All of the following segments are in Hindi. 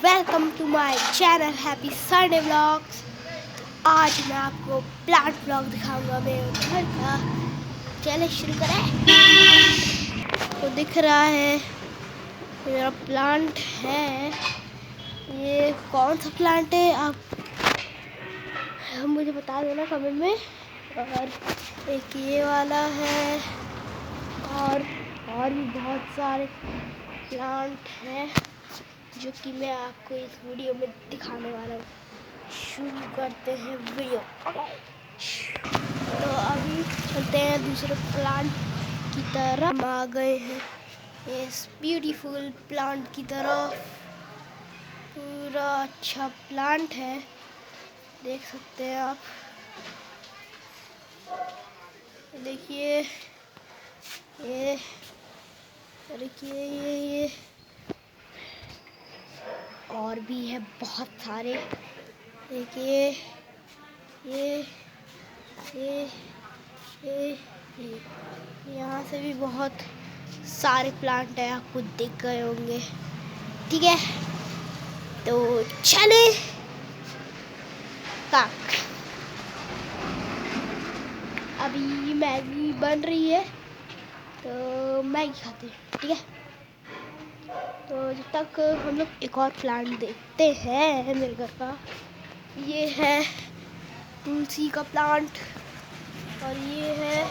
Welcome to my channel happy Sunday vlogs. आज मैं आपको प्लांट व्लॉग दिखाऊंगा मेरे घर का। चलिए शुरू करें। तो दिख रहा है मेरा प्लांट है। ये कौन सा प्लांट है आप मुझे बता देना कमेंट में। और एक ये वाला है और भी बहुत सारे प्लांट हैं जो कि मैं आपको इस वीडियो में दिखाने वाला हूँ। शुरू करते हैं वीडियो। तो अभी चलते हैं दूसरे प्लांट की तरफ। हम आ गए हैं इस ब्यूटीफुल प्लांट की तरफ। पूरा अच्छा प्लांट है, देख सकते हैं आप। देखिए ये, देखिए ये और भी है बहुत सारे। देखिए ये यहाँ से भी बहुत सारे प्लांट हैं, आपको दिख गए होंगे। ठीक है, तो चले तक। अभी मैगी बन रही है तो मैगी खाते हैं। ठीक है, तो जब तक हम लोग एक और प्लांट देखते हैं मेरे घर का। ये है तुलसी का प्लांट और ये है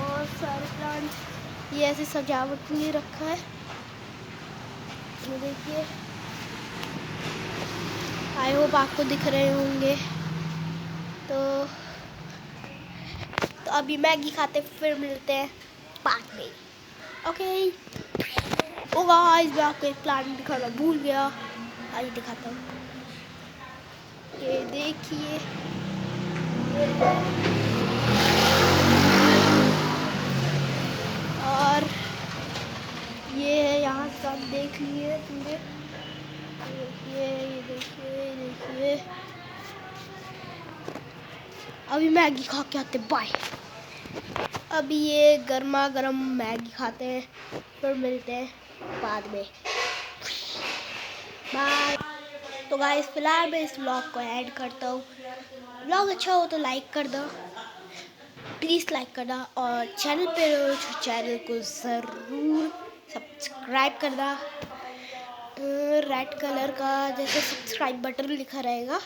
और सारे प्लांट। ये ऐसे सजावट के लिए रखा है। ये देखिए, आई होप आपको दिख रहे होंगे। तो अभी मैगी खाते फिर मिलते हैं बाद में। ओके। ओ गाइस, मैं आपको एक प्लांट दिखाना भूल गया। आइए दिखाता हूँ। ये देखिए, और ये है, यहाँ से आप देख लिए पूरे। ये देखिए। अभी मैगी खा के आते, बाय। अभी ये गर्मा गर्म मैगी खाते हैं, फिर मिलते हैं बाद में। बाय। तो गाइस, फिलहाल मैं इस व्लॉग को ऐड करता हूँ। व्लॉग अच्छा हो तो लाइक कर दो, प्लीज़ लाइक करना। और चैनल पे हो तो चैनल को ज़रूर सब्सक्राइब करना। रेड कलर का जैसे सब्सक्राइब बटन लिखा रहेगा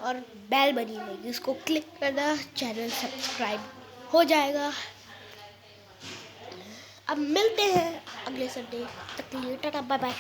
और बेल बनी रहेगी, उसको क्लिक करना, चैनल सब्सक्राइब हो जाएगा। अब मिलते हैं अगले संडे, तक के लिए टाटा बाय बाय।